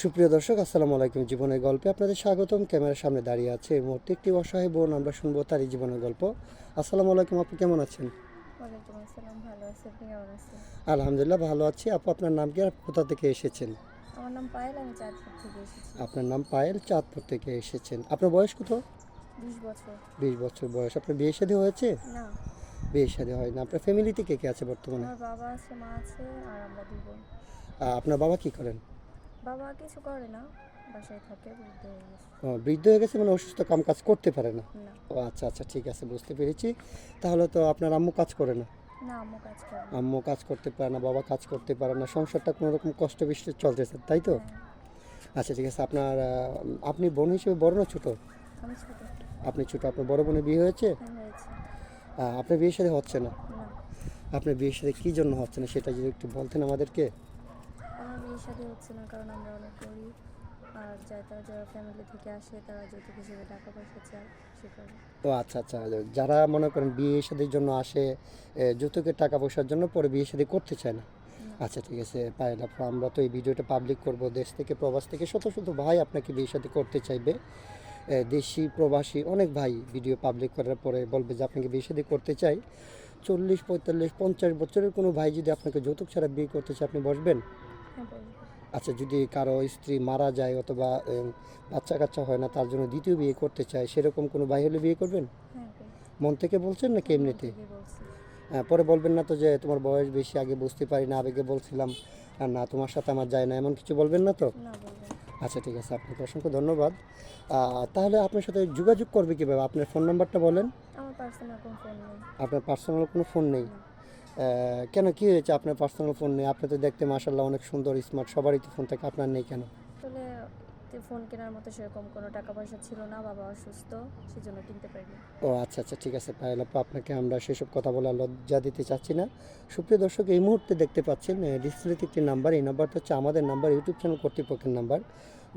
সুপ্রিয় দর্শক, আসসালামু আলাইকুম। জীবনের গল্পে আপনাদের স্বাগতম। ক্যামেরার সামনে দাঁড়িয়ে আছে এই মুহূর্তে একটি অসহায় বোন। আমরা শুনবো তারই জীবনের গল্প। আসসালামু আলাইকুম, আপু কেমন আছেন? ওয়ালাইকুম আসসালাম, ভালো আছি। আপনি কেমন আছেন? আলহামদুলিল্লাহ ভালো আছি। আপু, আপনার নাম কি আর কোথা থেকে এসেছেন? আমার নাম পায়েল, আমি চাঁদপুর থেকে এসেছি। আপনার নাম পায়েল, চাঁদপুর থেকে এসেছেন। আপনার বয়স কত? 20 বছর। 20 বছর বয়স। আপনার বিয়ে শাদী হয়েছে? না, বিয়ে শাদী হয় না। আপনার ফ্যামিলিতে কে কে আছে বর্তমানে? আমার বাবা আছে, মা আছে, আর আমরা 2 বোন। আপনার বাবা কি করেন? বাবা কিছু করে না, বাসায় থাকে, বৃদ্ধ হয়ে গেছে। ও, বৃদ্ধ হয়ে গেছে মানে অসুস্থ, কাম কাজ করতে পারে না? না। ও আচ্ছা আচ্ছা, ঠিক আছে, বুঝতে পেরেছি। তাহলে তো আপনার আম্মু কাজ করে না? না, আম্মু কাজ করে না। আম্মু কাজ করতে পারে না, বাবা কাজ করতে পারে না, সংসারটা কোনো রকম কষ্ট বিষ্টে চলতেছে, তাই তো? হ্যাঁ। আচ্ছা, ঠিক আছে। আপনি বোন হিসেবে বড় না ছোট? আমি ছোট। আপনি ছোট। আপনার বড় বোনের বিয়ে হয়েছে? হ্যাঁ, হয়েছে। আপনার বিয়ের সাথে হচ্ছে না? না, আপনার বিয়ের সাথে কী জন্য হচ্ছে না সেটা যদি একটু বলতেন আমাদেরকে। আমার বিয়ে শাদী হচ্ছে না কারণ আমরা অনেক গরিব। আর যারা ফ্যামিলি থেকে আসে তারা যৌতুক হিসেবে টাকা পয়সা চায়, সে কারণে। ও আচ্ছা আচ্ছা, যারা মনে করেন বিয়ে শাদীর জন্য আসে যৌতুকের টাকা পয়সার জন্য, পরে বিয়ে শাদী করতে চায় না। না। আচ্ছা, ঠিক আছে পায়েল আপু, আমরা তো এই ভিডিওটা পাবলিক করব। দেশ থেকে প্রবাস থেকে শত শত ভাই আপনাকে বিয়ে শাদী করতে চাইবে। দেশি প্রবাসী অনেক ভাই ভিডিও পাবলিক করার পরে বলবে যে আপনাকে বিয়ে শাদী করতে চাই। 40, 45, 50 বছরের কোনো ভাই যদি আপনাকে যৌতুক ছাড়া বিয়ে করতে চায়, আপনি বসবেন? হ্যাঁ, বলবো। আচ্ছা, যদি কারো স্ত্রী মারা যায় অথবা বাচ্চা কাচ্চা হয় না, তার জন্য দ্বিতীয় বিয়ে করতে চায়, সেরকম কোনো ভাই হলে বিয়ে করবেন? হ্যাঁ, বলবো। মন থেকে বলছেন নাকি হ্যাঁ, মন এমনিতে? থেকেই বলছি। পরে বলবেন না তো যে তোমার বয়স বেশি, আগে বুঝতে পারি না, আবেগে বলছিলাম, আর না তোমার সাথে আমার যায় না, এমন কিছু বলবেন না তো? না, বলবো না। আচ্ছা, ঠিক আছে, আপনাকে অসংখ্য ধন্যবাদ। তাহলে আপনার সাথে যোগাযোগ করবে কীভাবে? আপনার ফোন নাম্বারটা বলেন। আমার পার্সোনাল কোনো ফোন নেই। আপনার পার্সোনাল কোনো ফোন নেই? না। কেন, কী হয়েছে আপনার পার্সোনাল ফোন নেই? আপনি তো দেখতে মাশাল্লাহ অনেক সুন্দর, স্মার্ট, সবারই তো ফোন থাকে, আপনার নেই কেন? আসলে ফোন কেনার মতো সেরকম কোনো টাকা পয়সা ছিল না, বাবা অসুস্থ, সেজন্য কিনতে পারিনি। ও আচ্ছা আচ্ছা, ঠিক আছে পায়েল আপু, আপনাকে আমরা সেসব কথা বলে লজ্জা দিতে চাচ্ছি না। সুপ্রিয় দর্শক, এই মুহূর্তে দেখতে পাচ্ছেন ডিসপ্লেতে একটি নাম্বার। এই নাম্বারটা হচ্ছে আমাদের নাম্বার, ইউটিউব চ্যানেল কর্তৃপক্ষের নাম্বার।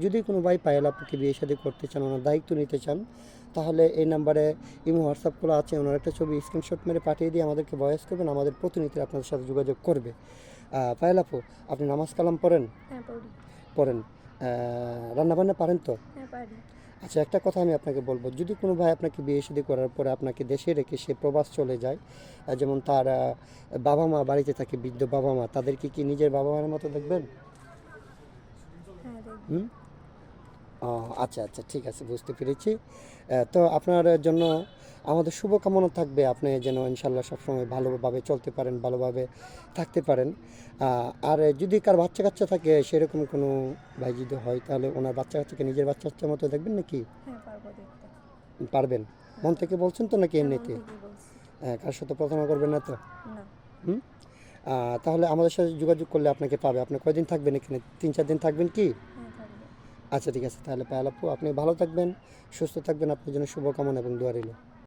যদি কোনো ভাই পায়েল আপুকে বিয়ে শাদী করতে চান, ওনার দায়িত্ব নিতে চান, তাহলে এই নাম্বারে ইমো হোয়াটসঅ্যাপ খোলা আছে। ওনার একটা ছবি স্ক্রিনশট মেরে পাঠিয়ে দিয়ে আমাদেরকে ভয়েস করবেন, আমাদের প্রতিনিধি আপনাদের সাথে যোগাযোগ করবে। পায়েল আপু, আপনি নামাজ কালাম পড়েন? হ্যাঁ, পড়ি। পড়েন। রান্নাবান্না পারেন তো? হ্যাঁ, পারি। আচ্ছা, একটা কথা আমি আপনাকে বলবো, যদি কোনো ভাই আপনাকে বিয়ে শাদী করার পরে আপনাকে দেশে রেখে সে প্রবাস চলে যায়, যেমন তার বাবা মা বাড়িতে থাকে, বৃদ্ধ বাবা মা, তাদেরকে কি নিজের বাবা মার মতো দেখবেন? হ্যাঁ, দেখবো। হুম? ও আচ্ছা আচ্ছা, ঠিক আছে, বুঝতে পেরেছি। তো আপনার জন্য আমাদের শুভকামনা থাকবে, আপনি যেন ইনশাল্লাহ সবসময় ভালোভাবে চলতে পারেন, ভালোভাবে থাকতে পারেন। আর যদি কার বাচ্চা কাচ্চা থাকে, সেরকম কোনো ভাই যদি হয়, তাহলে ওনার বাচ্চা কাচ্চাকে নিজের বাচ্চা কাচ্চার মতো দেখবেন নাকি? হ্যাঁ, পারবো দেখতে। পারবেন? হ্যাঁ। মন থেকে বলছেন তো নাকি হ্যাঁ, মন এমনিতে? থেকেই বলছি। কার সাথে প্রতারণা করবেন না তো? না। হুম? তাহলে আমাদের সাথে যোগাযোগ করলে আপনাকে পাবে। আপনি কয়দিন থাকবেন এখানে? 3-4 দিন থাকবেন কি? হ্যাঁ, থাকবো। আচ্ছা, ঠিক আছে, তাহলে পায়েল আপু, আপনি ভালো থাকবেন, সুস্থ থাকবেন, আপনার জন্য শুভকামনা এবং দোয়া রইল।